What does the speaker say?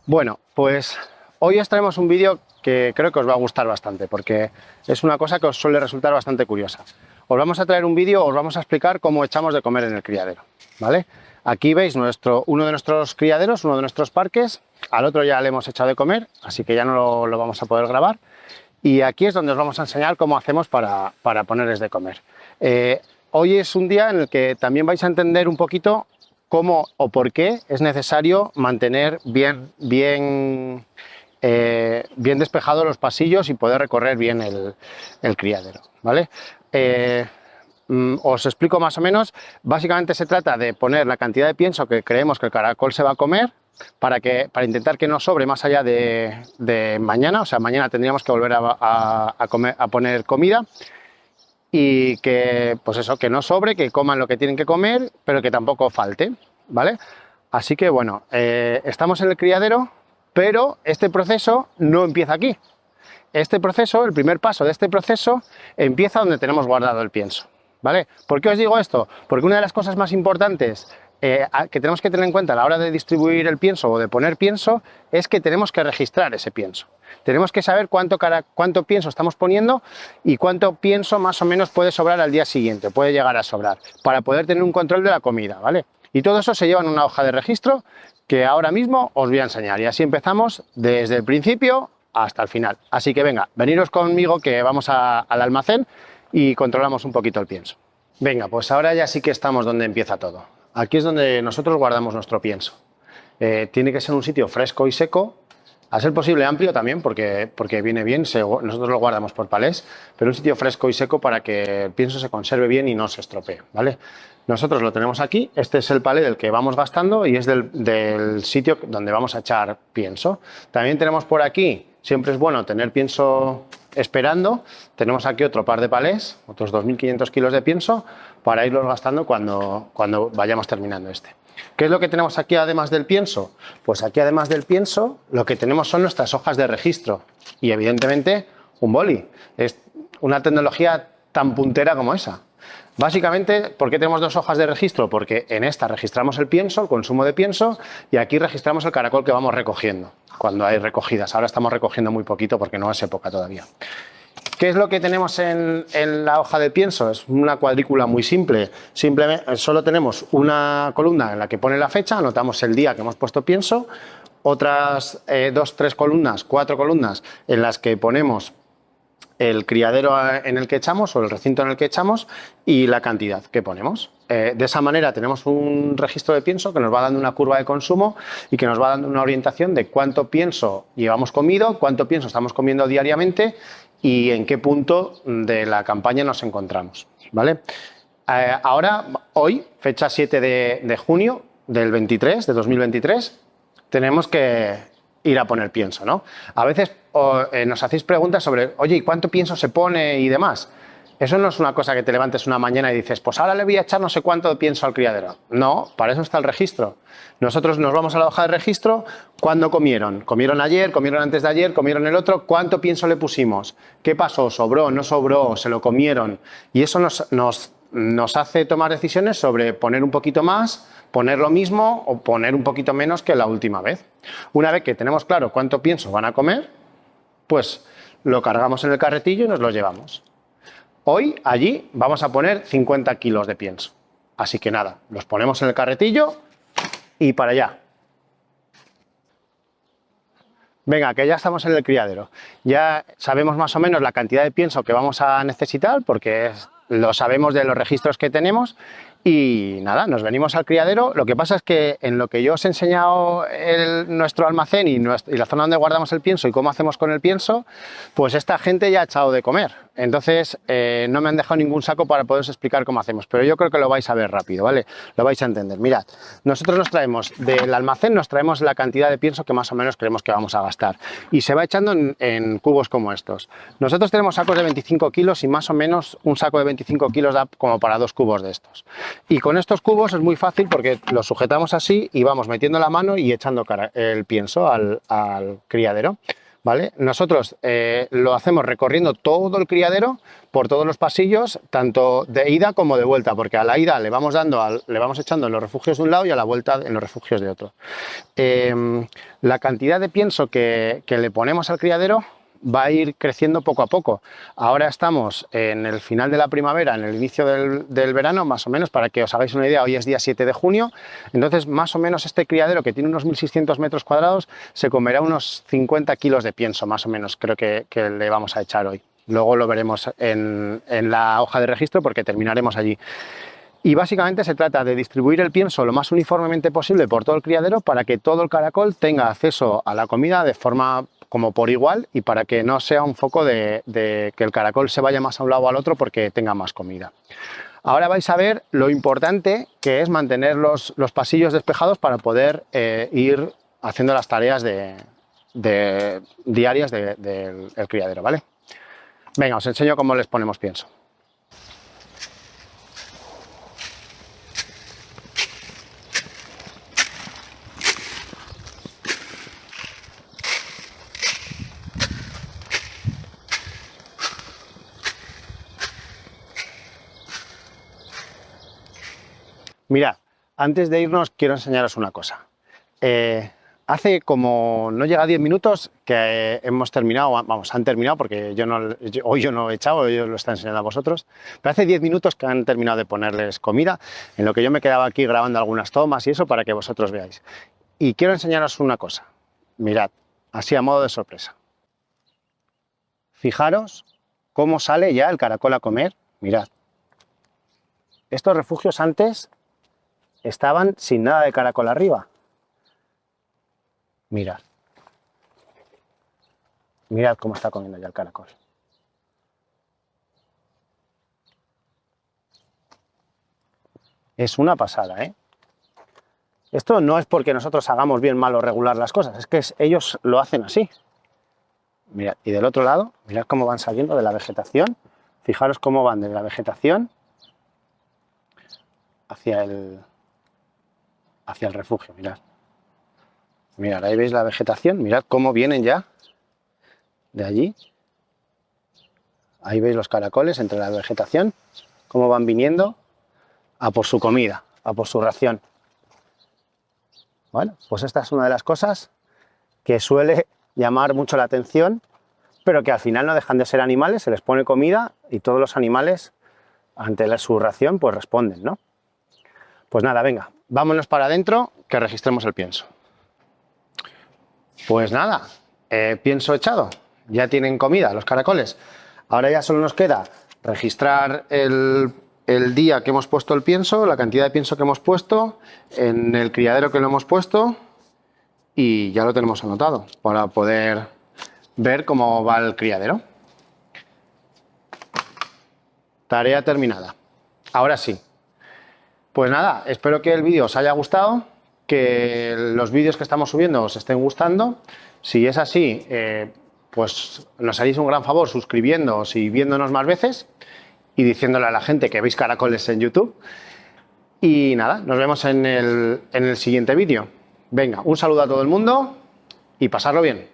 Bueno, pues hoy os traemos un vídeo que creo que os va a gustar bastante, porque es una cosa que os suele resultar bastante curiosa. Os vamos a traer un vídeo, os vamos a explicar cómo echamos de comer en el criadero, ¿vale? Aquí veis uno de nuestros criaderos, uno de nuestros parques, al otro ya le hemos echado de comer, así que ya no lo vamos a poder grabar. Y aquí es donde os vamos a enseñar cómo hacemos para ponerles de comer. Hoy es un día en el que también vais a entender un poquito cómo o por qué es necesario mantener bien despejados los pasillos y poder recorrer bien el criadero, ¿vale? Os explico más o menos. Básicamente se trata de poner la cantidad de pienso que creemos que el caracol se va a comer para intentar que no sobre más allá de mañana. O sea, mañana tendríamos que volver a poner comida y que, pues eso, que no sobre, que coman lo que tienen que comer, pero que tampoco falte, ¿vale? Así que bueno, estamos en el criadero, pero este proceso no empieza aquí. Este proceso, el primer paso de este proceso, empieza donde tenemos guardado el pienso, ¿vale? ¿Por qué os digo esto? Porque una de las cosas más importantes que tenemos que tener en cuenta a la hora de distribuir el pienso o de poner pienso es que tenemos que registrar ese pienso. Tenemos que saber cuánto pienso estamos poniendo y cuánto pienso más o menos puede sobrar al día siguiente, puede llegar a sobrar, para poder tener un control de la comida, ¿vale? Y todo eso se lleva en una hoja de registro que ahora mismo os voy a enseñar. Y así empezamos desde el principio hasta el final. Así que venga, veniros conmigo que vamos al almacén y controlamos un poquito el pienso. Venga, pues ahora ya sí que estamos donde empieza todo. Aquí es donde nosotros guardamos nuestro pienso. Tiene que ser un sitio fresco y seco, a ser posible amplio también, porque viene bien, nosotros lo guardamos por palés, pero un sitio fresco y seco para que el pienso se conserve bien y no se estropee, ¿vale? Nosotros lo tenemos aquí, este es el palé del que vamos gastando y es del sitio donde vamos a echar pienso. También tenemos por aquí, siempre es bueno tener pienso esperando, tenemos aquí otro par de palés, otros 2.500 kilos de pienso, para irlos gastando cuando vayamos terminando este. ¿Qué es lo que tenemos aquí además del pienso? Pues aquí además del pienso lo que tenemos son nuestras hojas de registro y evidentemente un boli. Es una tecnología tan puntera como esa. Básicamente, ¿por qué tenemos dos hojas de registro? Porque en esta registramos el pienso, el consumo de pienso, y aquí registramos el caracol que vamos recogiendo, cuando hay recogidas. Ahora estamos recogiendo muy poquito porque no es época todavía. ¿Qué es lo que tenemos en la hoja de pienso? Es una cuadrícula muy simple. Simplemente solo tenemos una columna en la que pone la fecha, anotamos el día que hemos puesto pienso, otras 2, 3 columnas, 4 columnas en las que ponemos el criadero en el que echamos o el recinto en el que echamos y la cantidad que ponemos. De esa manera tenemos un registro de pienso que nos va dando una curva de consumo y que nos va dando una orientación de cuánto pienso llevamos comido, cuánto pienso estamos comiendo diariamente y en qué punto de la campaña nos encontramos, ¿vale? Ahora, hoy, fecha 7 de junio del 2023, tenemos que ir a poner pienso, ¿no? A veces nos hacéis preguntas sobre, oye, ¿y cuánto pienso se pone y demás? Eso no es una cosa que te levantes una mañana y dices, pues ahora le voy a echar no sé cuánto pienso al criadero. No, para eso está el registro. Nosotros nos vamos a la hoja de registro, ¿cuándo comieron? ¿Comieron ayer? ¿Comieron antes de ayer? ¿Comieron el otro? ¿Cuánto pienso le pusimos? ¿Qué pasó? ¿Sobró? ¿No sobró? ¿Se lo comieron? Y eso nos hace tomar decisiones sobre poner un poquito más, poner lo mismo o poner un poquito menos que la última vez. Una vez que tenemos claro cuánto pienso van a comer, pues lo cargamos en el carretillo y nos lo llevamos. Hoy allí vamos a poner 50 kilos de pienso. Así que nada, los ponemos en el carretillo y para allá. Venga, que ya estamos en el criadero. Ya sabemos más o menos la cantidad de pienso que vamos a necesitar porque lo sabemos de los registros que tenemos. Y nada, nos venimos al criadero. Lo que pasa es que en lo que yo os he enseñado nuestro almacén y la zona donde guardamos el pienso y cómo hacemos con el pienso, pues esta gente ya ha echado de comer. Entonces no me han dejado ningún saco para poderos explicar cómo hacemos, pero yo creo que lo vais a ver rápido, ¿vale? Lo vais a entender. Mirad, nosotros nos traemos del almacén, nos traemos la cantidad de pienso que más o menos creemos que vamos a gastar y se va echando en cubos como estos. Nosotros tenemos sacos de 25 kilos y más o menos un saco de 25 kilos da como para 2 cubos de estos. Y con estos cubos es muy fácil porque los sujetamos así y vamos metiendo la mano y echando el pienso al criadero. ¿vale? Nosotros lo hacemos recorriendo todo el criadero, por todos los pasillos, tanto de ida como de vuelta, porque a la ida le vamos echando en los refugios de un lado y a la vuelta en los refugios de otro. La cantidad de pienso que le ponemos al criadero va a ir creciendo poco a poco. Ahora estamos en el final de la primavera, en el inicio del verano, más o menos, para que os hagáis una idea, hoy es día 7 de junio, entonces más o menos este criadero, que tiene unos 1.600 metros cuadrados, se comerá unos 50 kilos de pienso, más o menos, creo que le vamos a echar hoy. Luego lo veremos en la hoja de registro porque terminaremos allí. Y básicamente se trata de distribuir el pienso lo más uniformemente posible por todo el criadero para que todo el caracol tenga acceso a la comida de forma como por igual y para que no sea un foco de que el caracol se vaya más a un lado o al otro porque tenga más comida. Ahora vais a ver lo importante que es mantener los pasillos despejados para poder ir haciendo las tareas diarias del criadero, ¿vale? Venga, os enseño cómo les ponemos pienso. Mirad, antes de irnos quiero enseñaros una cosa. Hace como no llega a 10 minutos que hemos terminado, vamos, han terminado porque hoy yo no he echado, hoy yo lo está enseñando a vosotros, pero hace 10 minutos que han terminado de ponerles comida, en lo que yo me quedaba aquí grabando algunas tomas y eso para que vosotros veáis. Y quiero enseñaros una cosa, mirad, así a modo de sorpresa. Fijaros cómo sale ya el caracol a comer, mirad. Estos refugios antes estaban sin nada de caracol arriba. Mirad. Mirad cómo está comiendo ya el caracol. Es una pasada, ¿eh? Esto no es porque nosotros hagamos bien, mal o regular las cosas, es que ellos lo hacen así. Mirad, y del otro lado, mirad cómo van saliendo de la vegetación. Fijaros cómo van de la vegetación hacia el refugio, mirad. Mirad, ahí veis la vegetación, mirad cómo vienen ya de allí. Ahí veis los caracoles entre la vegetación, cómo van viniendo a por su comida, a por su ración. Bueno, pues esta es una de las cosas que suele llamar mucho la atención, pero que al final no dejan de ser animales, se les pone comida y todos los animales ante su ración pues responden, ¿no? Pues nada, venga, vámonos para adentro que registremos el pienso. Pues nada, pienso echado, ya tienen comida los caracoles. Ahora ya solo nos queda registrar el día que hemos puesto el pienso, la cantidad de pienso que hemos puesto, en el criadero que lo hemos puesto y ya lo tenemos anotado para poder ver cómo va el criadero. Tarea terminada. Ahora sí. Pues nada, espero que el vídeo os haya gustado, que los vídeos que estamos subiendo os estén gustando. Si es así, pues nos haréis un gran favor suscribiéndoos y viéndonos más veces y diciéndole a la gente que veis caracoles en YouTube. Y nada, nos vemos en el siguiente vídeo. Venga, un saludo a todo el mundo y pasarlo bien.